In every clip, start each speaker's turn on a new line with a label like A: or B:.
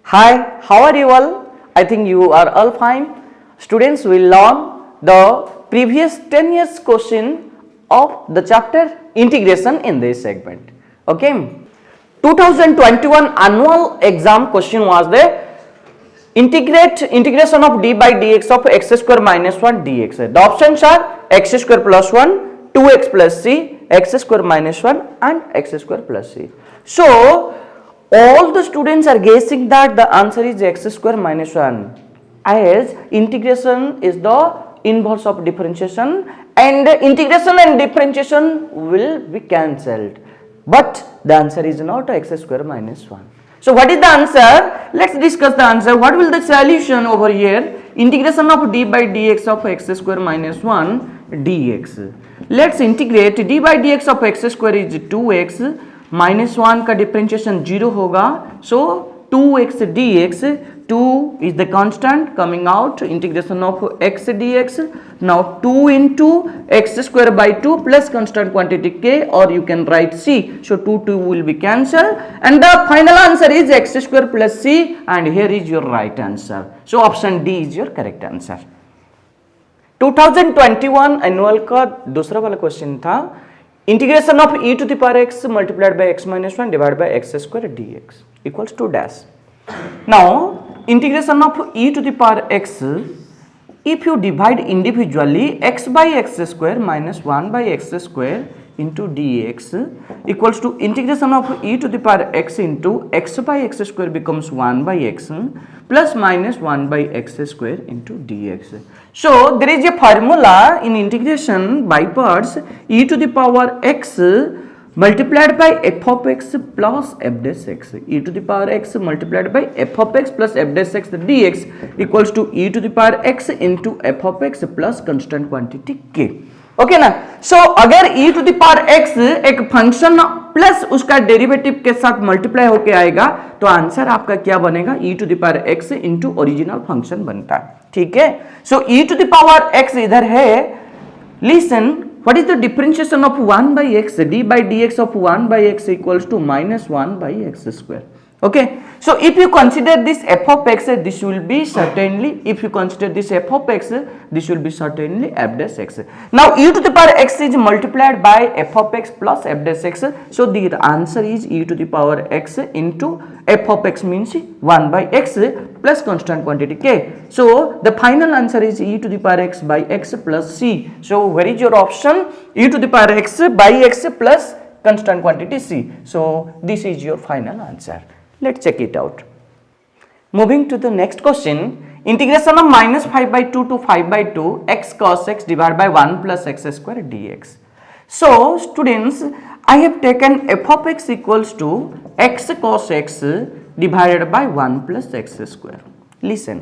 A: Hi, how are you all? I think you are all fine. Students will learn the previous 10 years question of the chapter integration in this segment. Okay. 2021 annual exam question was the integration of d by dx of x square minus 1 dx. The options are x square plus 1, 2x plus c, x square minus 1 and x square plus c. So, all the students are guessing that the answer is x square minus 1 as integration is the inverse of differentiation and integration and differentiation will be cancelled. But the answer is not x square minus 1. So what is the answer? Let's discuss the answer. What will the solution over here? Integration of d by dx of x square minus 1 dx. Let's integrate d by dx of x square is 2x minus 1 का differentiation 0 होगा. So 2x dx, 2 is the constant coming out, integration of x dx. Now 2 into x square by 2 plus constant quantity k, or you can write c. So 2 will be cancelled and the final answer is x square plus c, and here is your right answer. So option D is your correct answer. 2021 annual का दूसरा वाला question था integration of e to the power x multiplied by x minus 1 divided by x square dx equals to dash. Now integration of e to the power x, if you divide individually x by x square minus 1 by x square into dx equals to integration of e to the power x into x by x square becomes 1 by x plus minus 1 by x square into dx. So there is a formula in integration by parts, e to the power x multiplied by f of x plus f dash x, e to the power x multiplied by f of x plus f dash x dx equals to e to the power x into f of x plus constant quantity k. Okay ना. So अगर e to the power x एक function plus उसका derivative के साथ multiply होके आएगा तो answer आपका क्या बनेगा? e to the power x into original function बनता है. ठीक है. So e to the power x इधर है. Listen, what is the differentiation of 1 by x? d by dx of 1 by x equals to minus 1 by x square. Okay. So if you consider this f of x, this will be certainly, if you consider this f of x, this will be certainly f dash x. Now e to the power x is multiplied by f of x plus f dash x. So the answer is e to the power x into f of x means 1 by x plus constant quantity k. So the final answer is e to the power x by x plus c. So where is your option? E to the power x by x plus constant quantity c. So this is your final answer. Let's check it out. Moving to the next question, integration of minus 5 by 2 to 5 by 2 x cos x divided by 1 plus x square dx. So students, I have taken f of x equals to x cos x divided by 1 plus x square. Listen,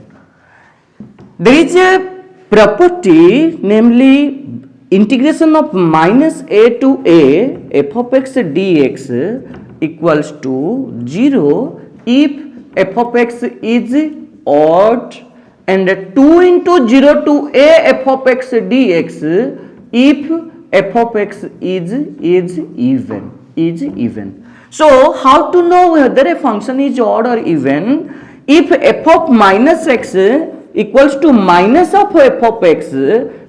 A: there is a property, namely integration of minus a to a f of x dx equals to 0 if f of x is odd and 2 into 0 to a f of x dx if f of x is even. So how to know whether a function is odd or even? If f of minus x equals to minus of f of x,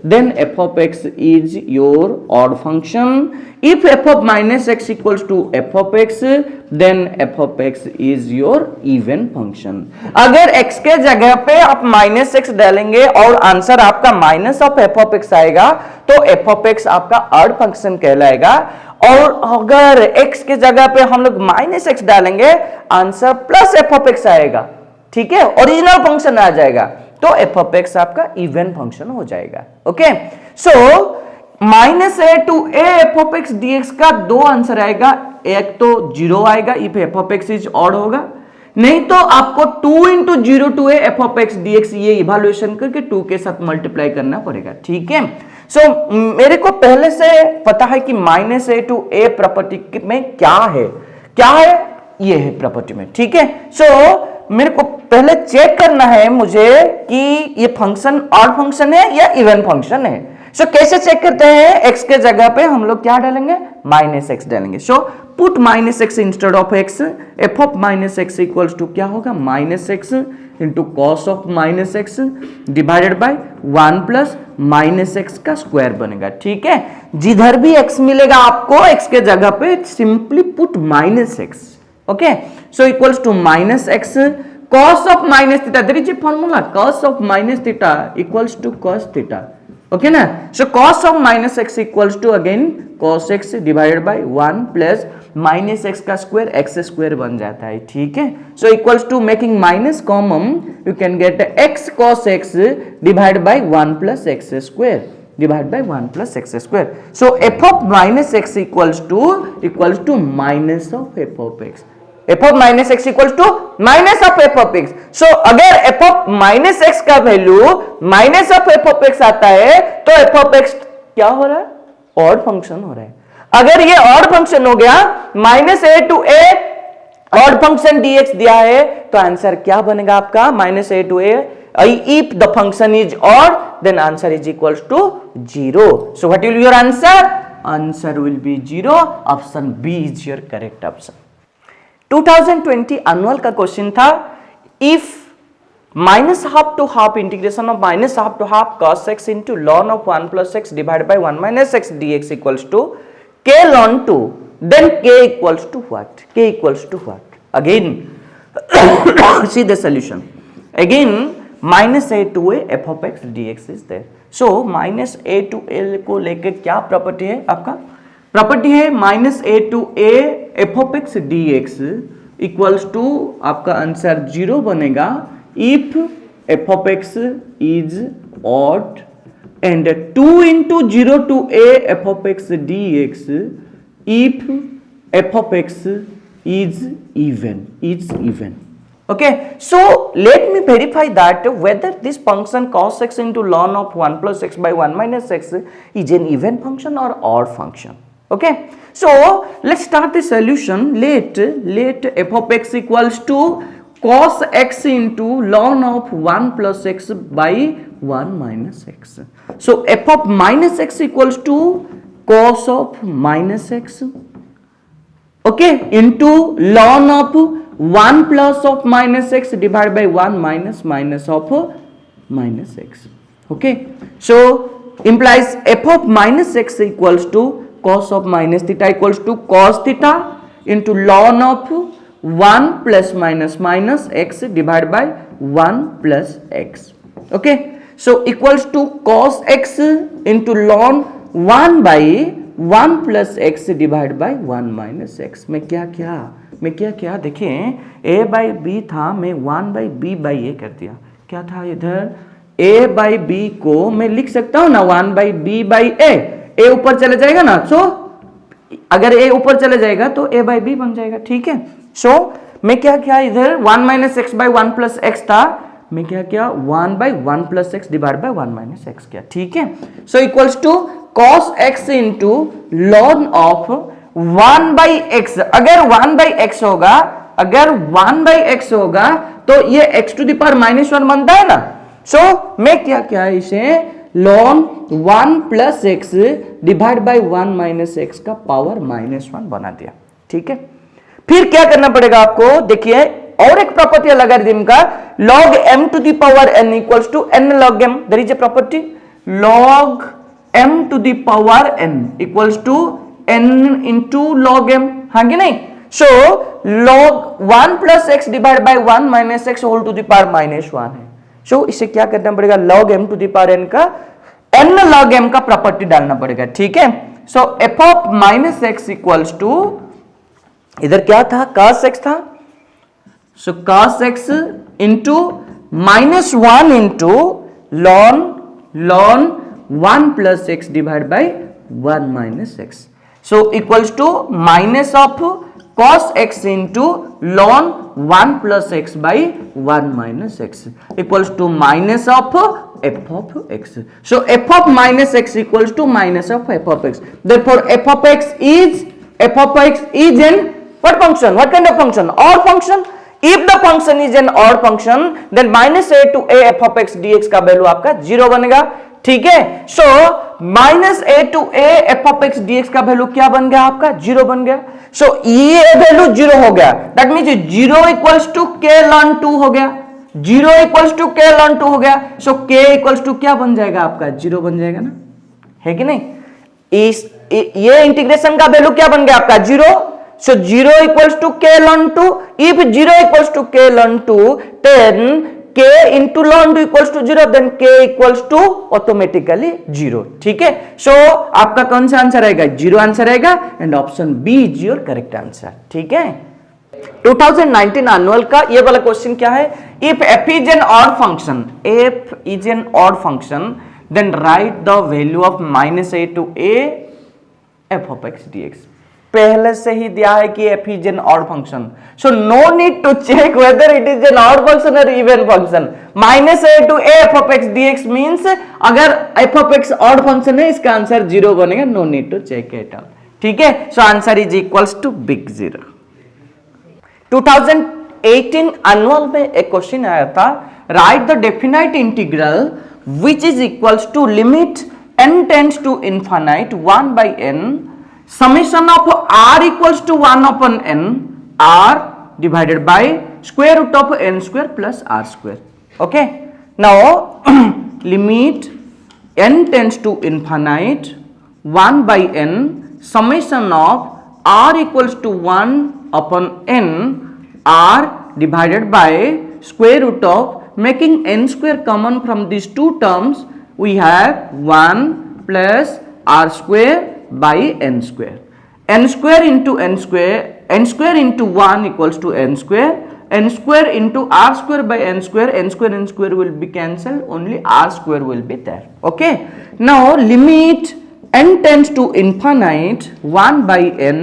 A: then f of x is your odd function. If f of minus x equals to f of x, then f of x is your even function. अगर x के जगह पे आप minus x डालेंगे और answer आपका minus of f of x आएगा तो f of x आपका ऑड फंक्शन कहलाएगा. और अगर x के जगह पे हम लोग माइनस x डालेंगे answer plus f of x आएगा. ठीक है, ओरिजिनल फंक्शन आ जाएगा तो f of x आपका इवन फंक्शन हो जाएगा. Okay. So minus a to a f of x dx का दो आंसर आएगा. एक तो 0 आएगा if f of x is odd होगा, नहीं तो आपको 2 into 0 to a f of x dx ये इवैल्यूएशन करके 2 के साथ मल्टीप्लाई करना पड़ेगा. ठीक है. सो मेरे को पहले से पता है कि minus a to a property में क्या है. ये है प्रॉपर्टी में. ठीक है. सो मेरे को पहले चेक करना है मुझे कि ये फंक्शन ऑड फंक्शन है या इवन फंक्शन है. सो कैसे चेक करते हैं? x के जगह पे हम लोग क्या डालेंगे? माइनस एक्स डालेंगे. So put minus x instead of x, f of minus x equals to क्या होगा, minus x into cos of minus x divided by 1 plus minus x का स्क्वायर बनेगा। ठीक है, जिधर भी x मिलेगा आपको x के जगह पे simply put minus x. Okay, so equals to minus x cos of minus theta, there is a formula, cos of minus theta equals to cos theta. Okay ना, so cos of minus x equals to again cos x divided by 1 plus minus x का square x square बन जाता है। ठीक है, so equals to making minus common you can get x cos x divided by 1 plus x square divided by 1 plus x square. So f of minus x equals to minus of f of x. f of minus x equal to minus of f of x. So अगर f of minus x का value minus of f of x आता है तो F of x क्या हो रहा है, odd function हो रहा है। अगर ये ऑड फंक्शन हो गया, minus a to a odd function dx दिया है, तो आंसर क्या बनेगा आपका, minus a to a, if the function is odd then answer is equal to 0। So what will your answer, answer will be 0। Option b is your correct option. 2020 annual का question था, if minus half to half integration of minus half to half cos x into ln of 1 plus x divided by 1 minus x dx equals to k ln 2, then k equals to what, k equals to what, again see the solution, again minus a to a f of x dx is there, so minus a to a को लेके क्या property है आपका, property है minus a to a f of x d x equals to आपका answer 0 बनेगा if f of x is odd and 2 into 0 to a f of x d x if f of x is even. Okay, so let me verify that whether this function cos x into ln of 1 plus x by 1 minus x is an even function or odd function. Okay, so let's start the solution. Let f of x equals to cos x into ln of 1 plus x by 1 minus x. So f of minus x equals to cos of minus x, okay, into ln of 1 plus of minus x divided by 1 minus of minus x. Okay, so implies f of minus x equals to cos of minus theta equals to cos theta into ln of 1 plus minus x divided by 1 plus x. Okay, so equals to cos x into ln 1 by 1 plus x divided by 1 minus x. मैं क्या देखिए a by b था, मैं 1 by b by a कर दिया, क्या था इधर a by b को मैं लिख सकता हूं ना 1 by b by a, a ऊपर चले जाएगा ना, सो अगर a ऊपर चले जाएगा तो a by b बन जाएगा। ठीक है, सो मैं क्या इधर 1 minus x by 1 plus x था, मैं क्या 1 by 1 plus x divided by 1 minus x किया। ठीक है, so equals to cos x into ln of 1 by x, अगर 1 by x होगा, अगर 1 by x होगा तो ये x to the power -1 बनता है ना, सो मैं क्या इसे ln 1 plus x divide by 1 minus x का पावर -1 बना दिया। ठीक है, फिर क्या करना पड़ेगा आपको, देखिए और एक प्रॉपर्टी है लॉगरिथम का, log m to the power n equals to n log m, there is a property log m to the power n equals to n into log m, हाँ कि नहीं, so log 1 plus x divided by 1 minus x whole to the power -1 है, so इसे क्या करना पड़ेगा, log m to the power n का n log m का प्रॉपर्टी डालना पड़ेगा। ठीक है, सो f of minus x equals to, इधर क्या था cos x था, सो cos x into -1 into ln 1 plus x divided by 1 minus x, so equals to minus of cos x into ln 1 plus x by 1 minus x equals to minus of f of x. So f of minus x equals to minus of f of x. Therefore f of x is an what function? What kind of function? Odd function. If the function is an odd function, then minus a to a f of x dx का value आपका 0 बनेगा। ठीक है, so minus a to a f of x d x का value क्या बन गया आपका, 0 बन गया। सो ये वैल्यू 0 हो गया, that means 0 equals to k ln 2 हो गया, 0 इक्वल्स टू k ln 2 हो गया। सो k इक्वल्स टू क्या बन जाएगा आपका, 0 बन जाएगा ना, है कि नहीं। ये इंटीग्रेशन का वैल्यू क्या बन गया आपका, 0। So 0 equals to k ln 2, if 0 equals to k ln 2 then k into ln 2 equals to 0, then k equals to automatically 0, ठीक है। सो आपका कौन सा आंसर आएगा, 0 आंसर आएगा, and option b is your correct answer, ठीक है। 2019 एनुअल का ये वाला क्वेश्चन क्या है, if f is an odd function, f is an odd function, then write the value of -a to a f of x dx। पहले से ही दिया है कि f is an odd function, so no need to check whether it is an odd function or even function। -a to a f of x dx means अगर f of x odd function है, इसका answer 0 बनेगा, no need to check it out, ठीक है। so answer is equals to big 0। 2018 annual में एक question आया था, write the definite integral which is equals to limit n tends to infinite 1 by n summation of r equals to 1 upon n r divided by square root of n square plus r square। okay, now limit n tends to infinite 1 by n summation of r equals to 1 upon n r divided by square root of, making n square common from these two terms, we have 1 plus r square by n square, n square into n square into 1 equals to n square into r square by n square will be cancelled, only r square will be there, okay। now limit n tends to infinite 1 by n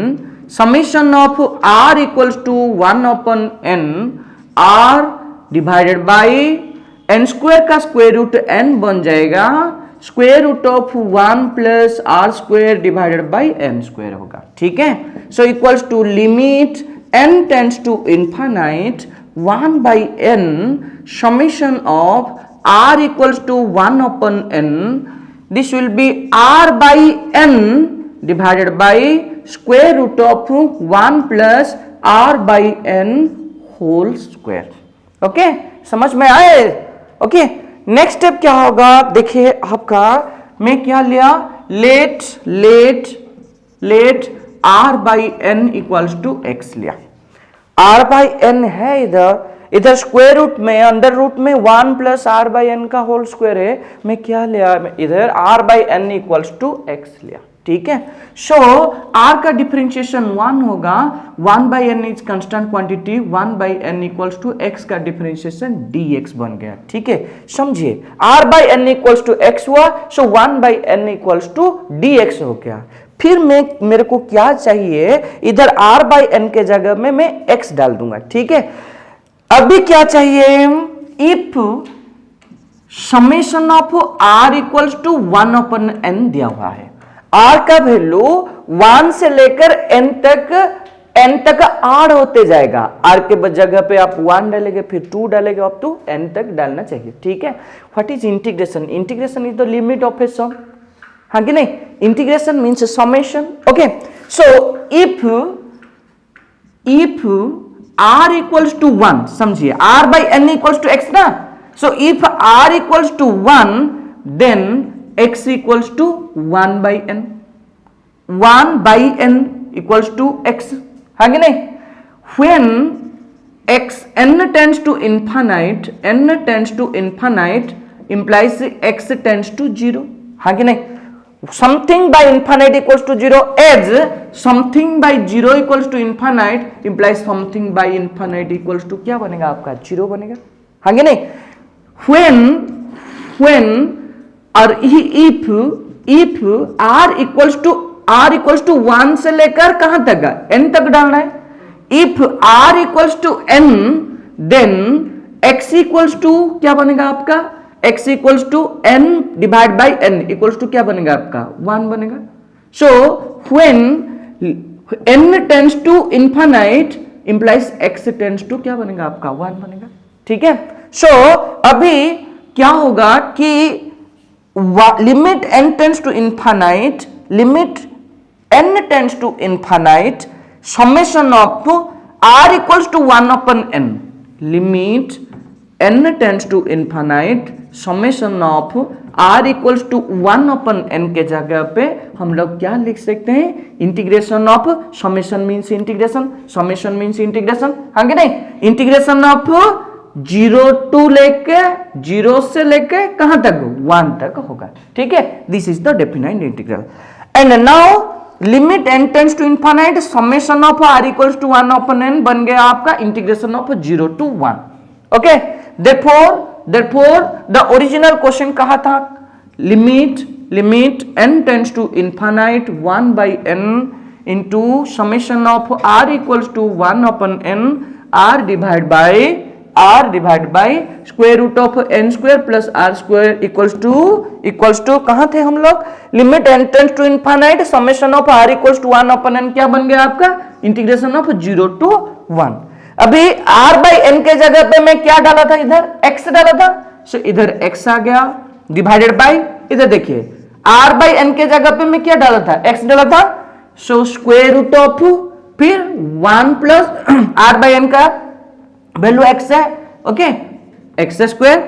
A: summation of r equals to 1 upon n r divided by n square का square root n बन जाएगा, square root of 1 plus r square divided by n square होगा, ठीक है। So equals to limit n tends to infinite 1 by n summation of r equals to 1 upon n, this will be r by n divided by square root of 1 plus r by n whole square, okay, समझ में आए, okay. Next step क्या होगा, देखिए आपका मैं क्या लिया, let r by n equals to x लिया, r बाई n है इधर स्क्वायर रूट में, अंडर रूट में 1 प्लस r बाई n का होल स्क्वायर है, मैं क्या लिया इधर r by n equals to x लिया, ठीक है। सो r का डिफरेंशिएशन 1 होगा, 1 by n is constant quantity, 1 by n equals to x का डिफरेंशिएशन dx बन गया, ठीक है। समझिए r by n equals to x हुआ, so 1 by n equals to dx हो गया। फिर मेरे को क्या चाहिए, इधर r बाई n के जगह में मैं x डाल दूंगा, ठीक है। अभी क्या चाहिए, if summation of r equals to 1 upon n दिया हुआ है, r का वैल्यू 1 से लेकर n तक आड़ होते जाएगा, r के जगह पे आप 1 डालेंगे, फिर 2 डालेंगे, अप टू n तक डालना चाहिए, ठीक है। What is integration, integration is the limit of a sum, हाँ कि नहीं, integration means summation, okay. So if r equals to 1, समझिए r by n equals to x ना, so if r equals to 1 then x equals to 1 by n, 1 by n equals to x, हाँ कि नहीं। when n tends to infinite implies x tends to 0, हाँ कि नहीं। something by infinite equals to 0 as something by 0 equals to infinite implies something by infinite equals to क्या बनेगा आपका, 0 बनेगा, हाँ कि नहीं। when और इफ r इक्वल्स टू 1 से लेकर कहां तक, n तक डालना है। If r equals to n then x equals to क्या बनेगा आपका, x equals to n divide by n equals to क्या बनेगा आपका, 1 बनेगा। So when n tends to infinite implies x tends to क्या बनेगा आपका, 1 बनेगा, ठीक है। सो अभी क्या होगा कि limit n tends to infinite summation of r equals to 1/n, limit n tends to infinite, summation of r equals to 1/n के जगह पे हम लोग क्या लिख सकते हैं, integration of, summation means integration, summation means integration, हाँ कि नहीं, इंटीग्रेशन ऑफ 0 से लेके कहां तक, 1 तक होगा, ठीक है। This is the definite integral. And now limit n tends to infinite, summation of r equals to 1/n बन गया आपका integration of 0 to 1। Okay, therefore the original question कहा था, limit n tends to infinite 1/n into summation of r equals to 1/n, r divided by square root of n square plus r square equals to कहां थे हम लोग, limit n tends to infinite summation of r equals to 1/n क्या बन गया आपका, integration of 0 to 1। अभी r by n के जगह पे मैं क्या डाला था, इधर x डाला था, सो इधर x आ गया, डिवाइडेड बाय, इधर देखिए r by n के जगह पे मैं क्या डाला था, x डाला था, सो स्क्वायर रूट ऑफ फिर 1 प्लस r by n का वैल्यू x है, ओके, x स्क्वायर।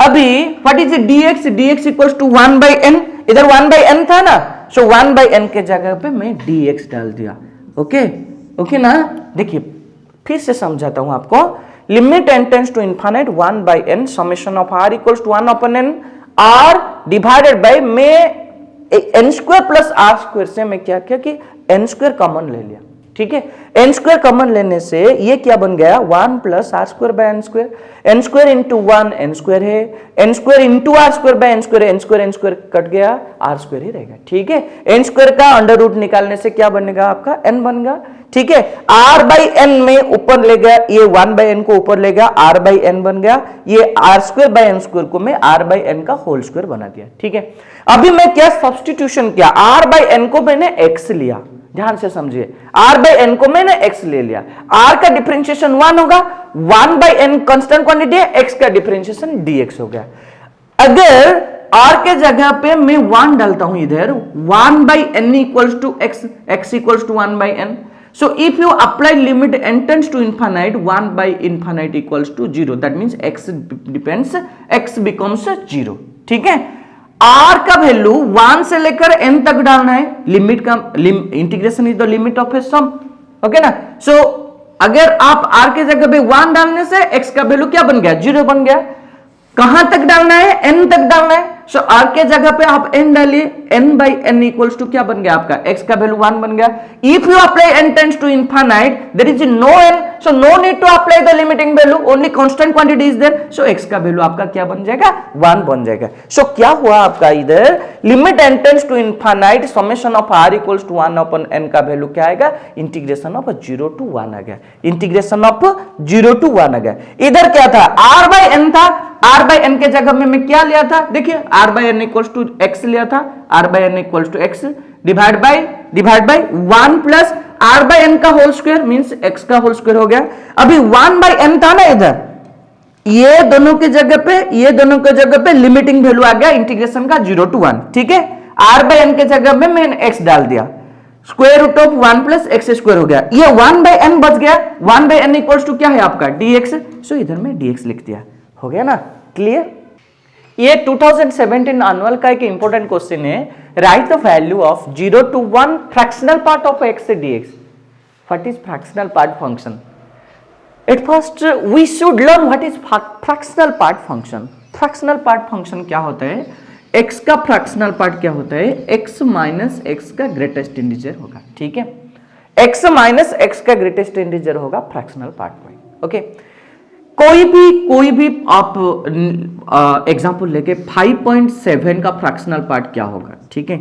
A: अभी what is dx equals to 1/n, इधर 1/n था ना, सो 1/n के जगह पे मैं dx डाल दिया, ओके ना। देखिए फिर से समझाता हूं आपको, limit n tends to infinite 1/n summation of r equals to 1/n, r divided by में n square plus r square से मैं क्या किया कि n स्क्वायर कॉमन ले लिया, ठीक है। n स्क्वायर कॉमन लेने से ये क्या बन गया, 1 plus r square by n square into 1 n square है, n square into r square by n square cut गया, r स्क्वायर ही रहेगा, ठीक है। n स्क्वायर का अंडर रूट निकालने से क्या बनेगा आपका, n बनेगा, ठीक है। r बाई n में ऊपर ले गया, ये 1/n को ऊपर ले गया, r बाई n बन गया, ये r square by n square को मैं r बाई n का होल स्क्वायर बना दिया, ठीक है। अभी मैं क्या सब्स्टिट्यूशन किया, r बाई n को मैंने x लिया, ध्यान से समझिए, r बाई n को मैंने x ले लिया, r का डिफरेंशिएशन 1 होगा, 1/n कांस्टेंट क्वांटिटी है, x का डिफरेंशिएशन dx हो गया। अगर r के जगह पे मैं 1 डालता हूं इधर, 1/n equals to x equals to 1/n, so if you apply limit n tends to infinite, 1/infinite equals to 0, that means x becomes 0, ठीक है। r का वैल्यू 1 से लेकर n तक डालना है, लिमिट का integration is the limit of a sum, okay ना। सो अगर आप r के जगह पे 1 डालने से x का वैल्यू क्या बन गया, 0 बन गया। कहां तक डालना है, n तक डालना है, सो r के जगह पे आप n डालिए, n/n इक्वल्स टू क्या बन गया आपका, x का वैल्यू 1 बन गया। If you apply n tends to infinite, there is no n, so no need to apply the limiting value, only constant quantity is there, so x का value आपका क्या बन जाएगा, 1 बन जाएगा। सो क्या हुआ आपका इधर, limit n tends to infinite summation of r equals to 1/n का वैल्यू क्या आएगा, इंटीग्रेशन ऑफ 0 to 1 आ गया, इंटीग्रेशन ऑफ 0 to 1 आ गया। इधर क्या था, r बाय n था, r बाय n के जगह में मैं क्या लिया था, देखिए r by n equals to x लिया था, r by n equals to x divide by 1 plus r by n का होल स्क्वायर मींस x का होल स्क्वायर हो गया। अभी 1 बाय n था ना इधर, ये दोनों के जगह पे लिमिटिंग वैल्यू आ गया इंटीग्रेशन का 0 to 1, ठीक है। r बाय n के जगह में मैंने x डाल दिया, square root of 1 plus x square हो गया, ये 1 बाय n बच गया, 1 बाय n इक्वल्स टू क्या है आपका dx, सो इधर में dx लिख दिया, हो गया ना, क्लियर। ये 2017 एनुअल का एक इंपॉर्टेंट क्वेश्चन है, write the value of 0 to 1 fractional part of x dx। What is fractional part function, at first we should learn what is fractional part function. Fractional part function क्या होता है, x का fractional part क्या होता है, x minus x का greatest integer होगा, ठीक है। x माइनस x का ग्रेटेस्ट इंटीजर होगा फ्रैक्शनल पार्ट में, ओके। कोई भी आप एग्जांपल लेके 5.7 का फ्रैक्शनल पार्ट क्या होगा, ठीक है।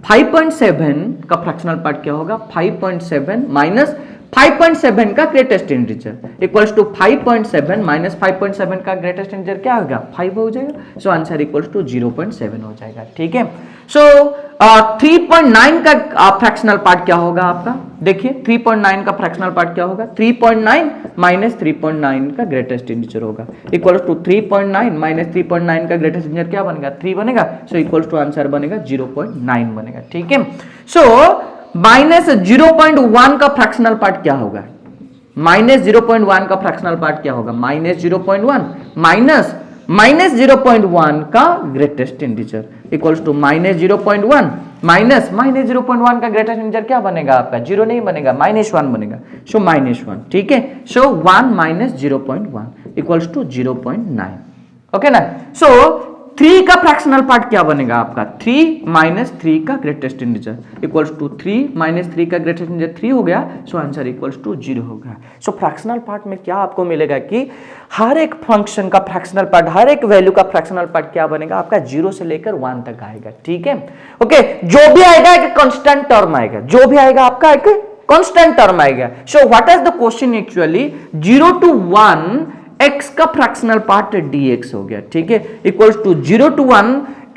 A: 5.7 का फ्रैक्शनल पार्ट क्या होगा, 5.7 माइनस 5.7 का greatest integer equals to 5.7 minus 5.7 का ग्रेटेस्ट इंटीजर क्या होगा, 5 हो जाएगा, सो आंसर इक्वल्स टू 0.7 हो जाएगा, ठीक है। सो 3.9 का फ्रैक्शनल पार्ट क्या होगा आपका, देखिए 3.9 का फ्रैक्शनल पार्ट क्या होगा, 3.9 माइनस 3.9 का ग्रेटेस्ट इंटीजर होगा, इक्वल्स टू 3.9 माइनस 3.9 का ग्रेटेस्ट इंटीजर क्या बनेगा, 3 बनेगा, सो इक्वल्स टू आंसर बनेगा 0.9 बनेगा, ठीक है। सो -0.1 का फ्रैक्शनल पार्ट क्या होगा? -0.1 का फ्रैक्शनल पार्ट क्या होगा? -0.1 माइनस 0.1 का ग्रेटेस्ट इंटीजर इक्वल्स टू -0.1 -0.1 का ग्रेटेस्ट इंटीजर क्या बनेगा आपका? 0 नहीं बनेगा, -1 बनेगा। सो -1, ठीक है। सो 1 - 0.1 इक्वल्स टू 0.9, ओके ना। सो 3 का फ्रैक्शनल पार्ट क्या बनेगा आपका? 3 - 3 का ग्रेटेस्ट इंटीजर इक्वल्स टू 3 - 3 का ग्रेटेस्ट इंटीजर 3 हो गया। सो आंसर इक्वल्स टू 0 हो गया। सो फ्रैक्शनल पार्ट में क्या आपको मिलेगा कि हर एक फंक्शन का फ्रैक्शनल पार्ट, हर एक वैल्यू का फ्रैक्शनल पार्ट क्या बनेगा आपका? 0 से लेकर 1 तक आएगा, ठीक है। ओके, जो भी आएगा एक कांस्टेंट टर्म आएगा, जो भी आएगा आपका एक कांस्टेंट टर्म आएगा। सो what is the question actually? 0 to 1 x का फ्रैक्शनल पार्ट dx हो गया, ठीक है, इक्वल्स टू 0 to 1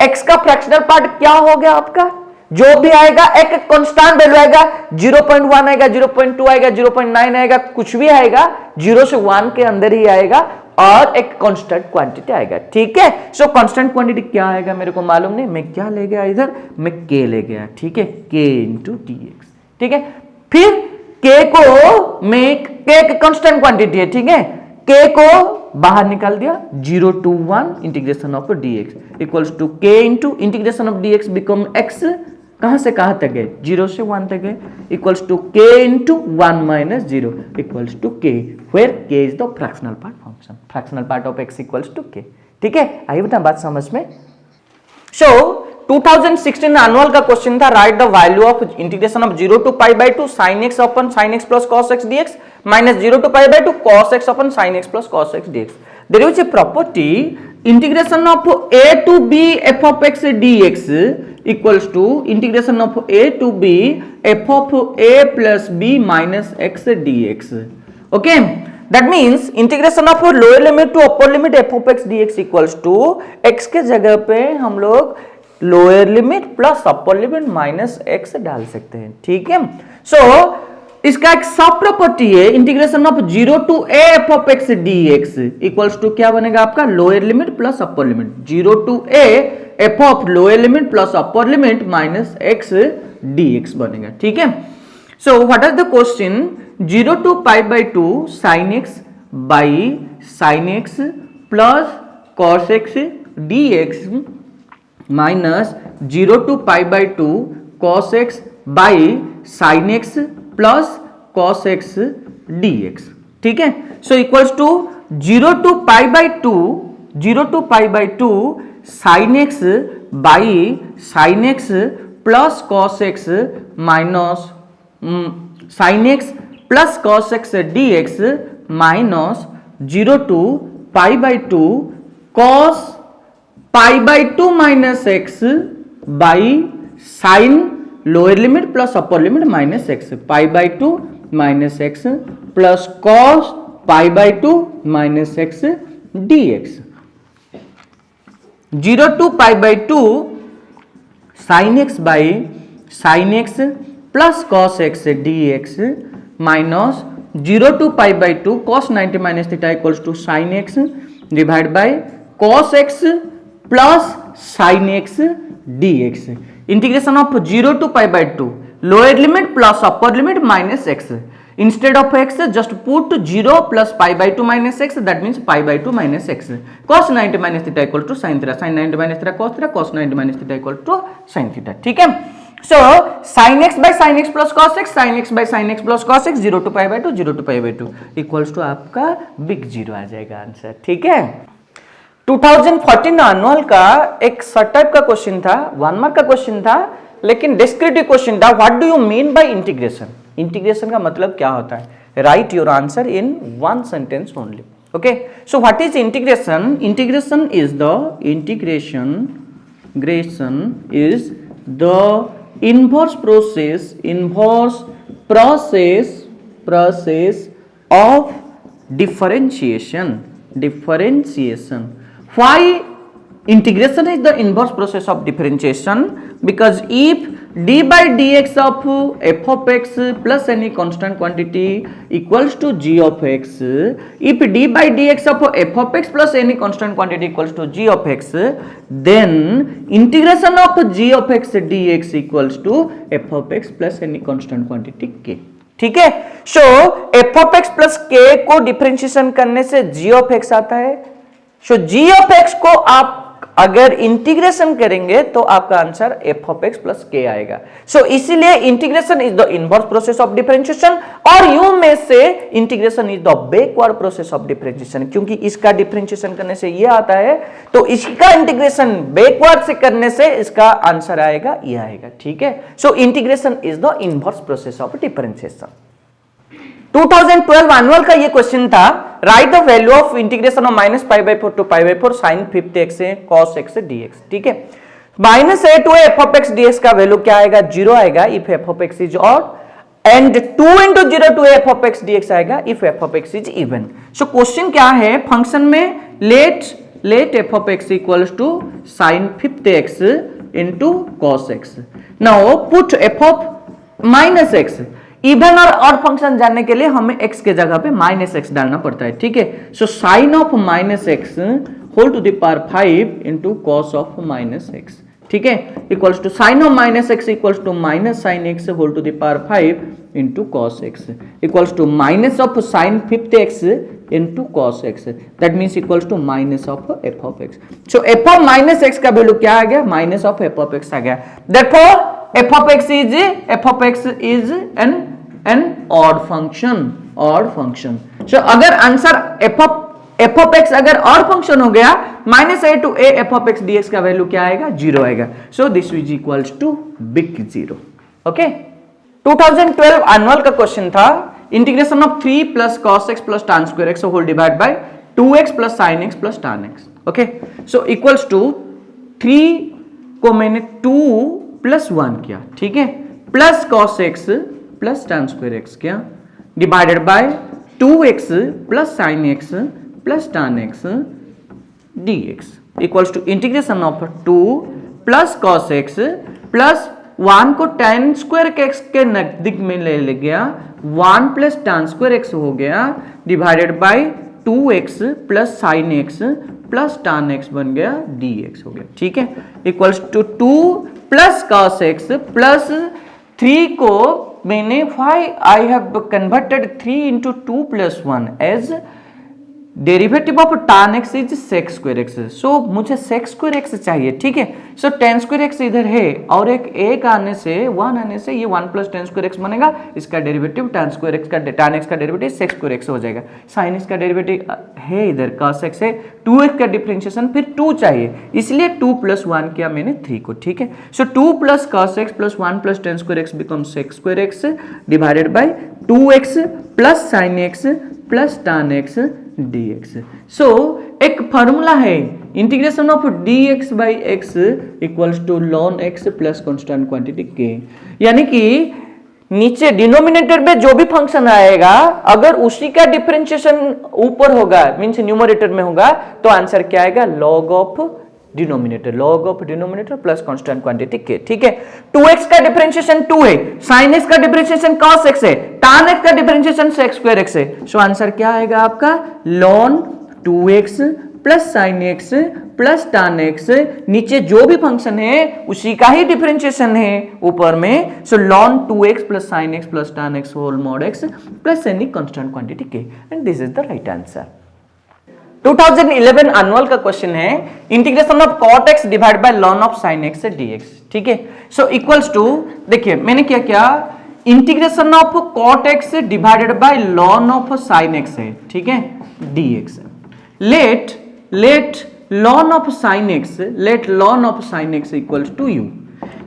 A: x का फ्रैक्शनल पार्ट क्या हो गया आपका? जो भी आएगा एक कांस्टेंट वैल्यू आएगा, 0.1 आएगा, 0.2 आएगा, 0.9 आएगा, कुछ भी आएगा 0 से 1 के अंदर ही आएगा और एक कांस्टेंट क्वांटिटी आएगा, ठीक है। सो कांस्टेंट क्वांटिटी क्या आएगा मेरे को मालूम नहीं, मैं क्या ले गया इधर? मैं k ले गया, ठीक है, k into dx, ठीक है। फिर k को मैं k कांस्टेंट क्वांटिटी है, ठीक है, k को बाहर निकाल दिया, 0 to 1 integration of dx equals to k into integration of dx become x, कहां से कहां तक है? 0 से 1 तक है, equals to k into 1 - 0 equals to k, where k is the fractional part function, fractional part of x equals to k, ठीक है। आई बता बात समझ में? सो 2016 एनुअल का क्वेश्चन था, write the value of integration of 0 to π/2 sin x upon sin x plus cos x dx minus 0 to π/2 cos x upon sin x plus cos x dx. There is a property integration of a to b f of x dx equals to integration of a to b f of a plus b minus x dx. Okay, that means integration of lower limit to upper limit f of x dx equals to x के जगह पे हम लोग lower limit plus upper limit minus x डाल सकते हैं, ठीक है। सो इसका एक सब प्रॉपर्टी है, integration of 0 to a f of x dx equals to क्या बनेगा आपका? Lower limit plus upper limit, 0 to a f of lower limit plus upper limit minus x dx बनेगा, ठीक है। So what is the question? 0 to π/2 sin x by sin x plus cos x dx minus 0 to π/2 cos x by sin x plus cos x dx, ठीक है। So equals to 0 to π/2 sin x by sin x plus cos x minus sin x plus cos x dx minus 0 to π/2 cos π/2 minus x by sine lower limit plus upper limit minus x, π/2 minus x plus cos π/2 minus x dx, 0 to π/2 sin x by sin x plus cos x dx minus 0 to π/2 cos 90 minus theta equals to sin x divide by cos x plus sin x dx, integration of 0 to π/2 lower limit plus upper limit minus x, instead of x just put 0 plus π/2 minus x, that means π/2 minus x, cos 90 minus theta equal to sin theta, sin 90 minus theta cos theta, cos 90 minus theta equal to sin theta, ठीक है। So sin x by sin x plus cos x, sin x by sin x plus cos x, 0 to π/2 0 to π/2 equals to आपका big zero आ जाएगा answer, ठीक है। 2014 annual का एक सब type का क्वेश्चन था, 1 मार्क का क्वेश्चन था, लेकिन डिस्क्रिप्टिव क्वेश्चन था। What do you mean by integration? Integration का मतलब क्या होता है? Right your answer in 1 sentence only, okay. So what is integration? Integration is the inverse process of differentiation. Why integration is the inverse process of differentiation? Because if d by d x of f of x plus any constant quantity equals to g of x, if d by d x of f of x plus any constant quantity equals to g of x, then integration of g of x d x equals to f of x plus any constant quantity k. ठीक है, so f of x plus k को differentiation करने से जी of x आता है। सो जी of x को आप अगर इंटीग्रेशन करेंगे तो आपका answer F of x plus के आएगा। सो इसीलिए integration is the inverse process of differentiation, और यू में से integration is the backward process of differentiation, क्योंकि इसका डिफरेंशिएशन करने से ये आता है तो इसका इंटीग्रेशन बैकवर्ड से करने से इसका आंसर आएगा ये आएगा। ठीक है, so integration is the inverse process of differentiation. 2012 annual का ये क्वेश्चन था, write the value of integration of -π/4 टू π/4 sin 5 x cos x dx। ठीक है, -a to f of x dx का वैल्यू क्या आएगा? 0 आएगा इफ f of x is odd, and 2 into 0 to f of x dx आएगा इफ f of x is even. So question क्या है, फंक्शन में let f of x equals to sin 5 x into cos x। Now put f of -x, even और odd function जानने के लिए हमें x के जगह पे -x डालना पड़ता है। ठीक है, so sine of -x whole to the power 5 into cos of -x। ठीक है, equals to sine of -x equals to minus sine x whole to the power 5 into cos x equals to minus of sine 5 x into cos x, that means equals to minus of f of x। So f of -x का value क्या आ गया? Minus of f of x आ गया। Therefore f of x is an odd function। So अगर answer f of x अगर odd function हो गया, -a to a f of x dx का वैल्यू क्या आएगा? 0 आएगा। So this is equals to big 0। Okay, 2012 annual का question था, integration of 3 plus cos x plus tan square x whole divide by 2x plus sin x plus tan x। Okay, so equals to 3 को मैंने 2 plus 1 किया, ठीक है, plus cos x plus tan square x किया, divided by 2x plus sin x plus tan x dx equals to integration of 2 plus cos x plus 1 को tan square x के नजदीक में ले गया, 1 प्लस tan square x हो गया, divided by 2x plus sin x plus tan x बन गया, dx हो गया। ठीक है, equals to 2 plus cos x plus 3 को मैंने I have converted 3 into 2 plus 1 as derivative of tan x is sec square x। So मुझे sec square x चाहिए। ठीक है, सो tan square x इधर है और एक आने से 1 आने से ये 1 प्लस tan square x बनेगा, इसका डेरिवेटिव tan x का डेरिवेटिव sec square x हो जाएगा। sin x का डेरिवेटिव है इधर cos x है, 2x का डिफरेंशिएशन फिर 2 चाहिए, इसलिए 2 प्लस 1 किया मैंने 3 को। ठीक है, so 2 plus cos x plus 1 plus tan square x become sec square x divided by 2x plus sin x plus tan x dx। So एक फॉर्मूला है, integration of dx by x equals to ln x plus constant quantity k, यानी कि नीचे denominator में जो भी function आएगा अगर उसी का डिफरेंशिएशन ऊपर होगा मींस न्यूमरेटर में होगा तो आंसर क्या आएगा? log of denominator plus constant quantity k। ठीक है, 2x का डिफरेंशिएशन 2 है, sin x का डिफरेंशिएशन cos x है, tan x का डिफरेंशिएशन sec square x है। सो आंसर क्या आएगा आपका? ln 2x plus sin x plus tan x, नीचे जो भी फंक्शन है उसी का ही डिफरेंशिएशन है ऊपर में, so ln 2x plus sin x plus tan x whole mod x plus any constant quantity k, and this is the right answer. 2011 annual का क्वेश्चन है, integration of cot x divide by ln of sin x dx। ठीक है, so equals to, देखिए मैंने क्या किया, integration of cot x divided by ln of sin x है, ठीक है, dx। Let ln of sin x equals to u।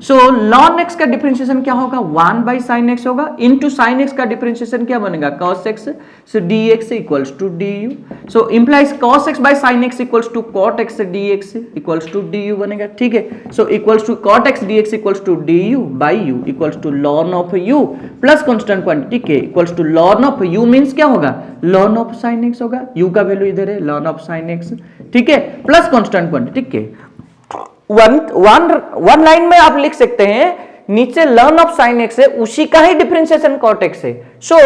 A: So ln x का डिफरेंशिएशन क्या होगा? 1 बाई sin x होगा, इनटू sin x का डिफरेंशिएशन क्या बनेगा? cos x, so dx equals to du। So implies cos x by sin x equals to cot x dx equals to du बनेगा। ठीक है, so equals to cot x dx equals to du by u equals to ln of u plus constant quantity k equals to ln of u means क्या होगा? ln of sin x होगा, u का value इधर है, ln of sin x, ठीक है, plus constant quantity k। One line में आप लिख सकते हैं नीचे ln ऑफ sin x है, उसी का ही डिफरेंशिएशन cot x है। सो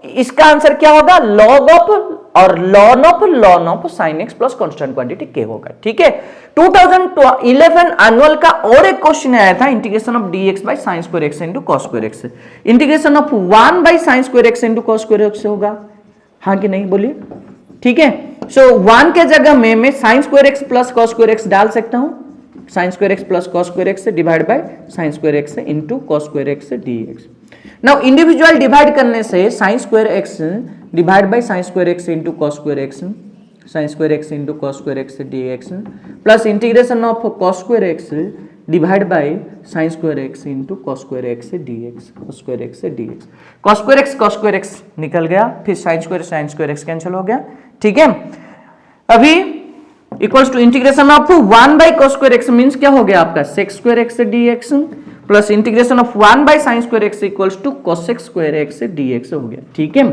A: इसका आंसर क्या होगा, log ऑफ और ln of sin x plus constant quantity k होगा। ठीक है, 2011 एनुअल का और एक क्वेश्चन आया था, integration of dx by sin square x into cos square x, integration of 1 by sin square x into cos square x होगा, हाँ कि नहीं बोलिए। ठीक है, सो 1 के जगह में मैं sin square x plus cos square x डाल सकता हूं, sin square x plus cos square x divide bye sin square x into cos square x dx। Now individual divide करने से sin square x divide bye sin square x into cos square x, sin square x into cos square x dx plus integration of cos square x divide bye sin square x into cos square x dx, cos square x dx, cos square x निकल गया, फिर sin square x cancel हो गया। ठीक है, अभी equals to integration of 1 by cos square x means क्या हो गया आपका sec square x dx plus integration of 1 by sin square x equals to cosec square x dx हो गया। ठीक है,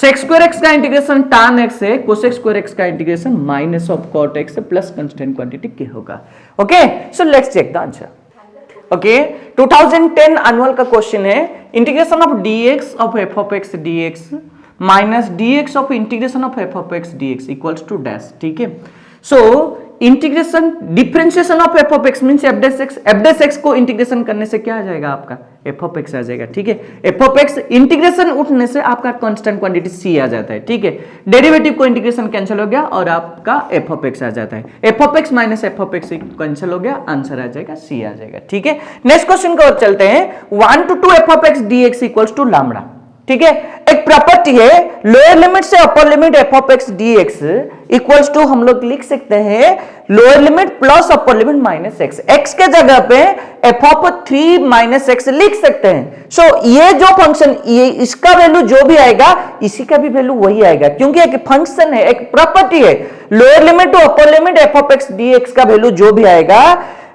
A: sec स्क्वायर x का इंटीग्रेशन tan x है, cosec स्क्वायर x का integration minus of cot x plus constant quantity k होगा। Okay, so let's check the answer. Okay, 2010 annual का question है, integration of dx of f of x dx minus dx of integration of f of x dx equals to dash. ठीक है, so integration differentiation of f of x means f dash x को integration करने से क्या आ जाएगा आपका f of x आ जाएगा। ठीक है, f ऑफ x इंटीग्रेशन उठने से आपका कांस्टेंट क्वांटिटी c आ जाता है। ठीक है, डेरिवेटिव को इंटीग्रेशन कैंसिल हो गया और आपका f ऑफ x आ जाता है, f of x minus f of x cancel हो गया, आंसर आ जाएगा c आ जाएगा। ठीक है, नेक्स्ट क्वेश्चन की ओर चलते हैं, 1 to 2 f of x dx equals to lambda. ठीक है, एक प्रॉपर्टी है, लोअर लिमिट से upper limit f of x dx equals to हम लोग लिख सकते हैं lower limit plus upper limit minus x, x के जगह पे f ऑफ 3 माइनस x लिख सकते हैं। सो ये जो फंक्शन, ये इसका वैल्यू जो भी आएगा इसी का भी वैल्यू वही आएगा, क्योंकि एक फंक्शन है, एक प्रॉपर्टी है, lower limit to upper limit f of x dx का वैल्यू जो भी आएगा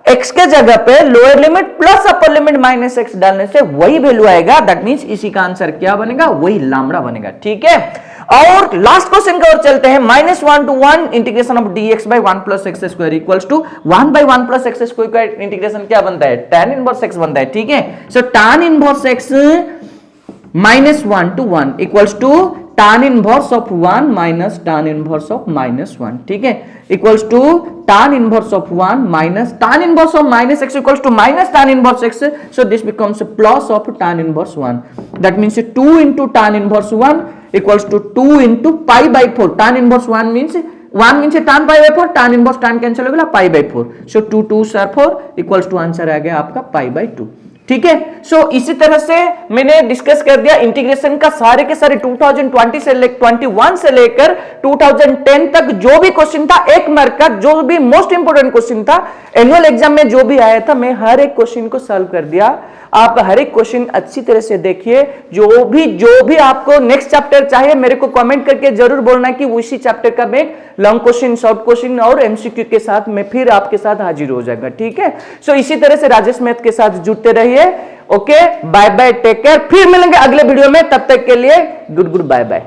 A: x के जगह पे lower limit plus upper limit minus x डालने से वही वैल्यू आएगा। दैट मींस इसी का आंसर क्या बनेगा, वही लैम्डा बनेगा। ठीक है, और लास्ट क्वेश्चन की ओर चलते हैं, -1 to 1 integration of dx by 1 plus x square equals to 1 by 1 plus x square का इंटीग्रेशन क्या बनता है, tan इनवर्स x बनता है। ठीक है, so tan inverse x -1 to 1 equals to tan inverse of 1 minus tan inverse of -1। ठीक है, equals to tan inverse of 1 minus tan inverse of minus x equals to minus tan inverse x, so this becomes plus of tan inverse 1। That means 2 into tan inverse 1 equals to 2 into pi by 4। tan inverse 1 means tan pi by 4, tan inverse tan cancel हो गया, pi by 4, so 2 2 4 equals to answer आ गया आपका pi by 2। ठीक है, सो इसी तरह से मैंने डिस्कस कर दिया इंटीग्रेशन का सारे के सारे 2020 से 21 से लेकर 2010 तक जो भी क्वेश्चन था, एक मार्क का जो भी मोस्ट इंपोर्टेंट क्वेश्चन था एनुअल एग्जाम में जो भी आया था, मैं हर एक क्वेश्चन को सॉल्व कर दिया। आप हर एक क्वेश्चन अच्छी तरह से देखिए, जो भी आपको नेक्स्ट चैप्टर चाहिए मेरे को कमेंट करके जरूर बोलना कि उसी चैप्टर का मैं लॉन्ग क्वेश्चन, शॉर्ट क्वेश्चन और एमसीक्यू के साथ मैं फिर आपके साथ हाजिर हो जाएगा। ठीक है, सो इसी तरह से राजेश मैथ के साथ जुड़ते रहिए। Okay, bye bye, take care, फिर मिलेंगे अगले वीडियो में, तब तक के लिए गुड बाय बाय।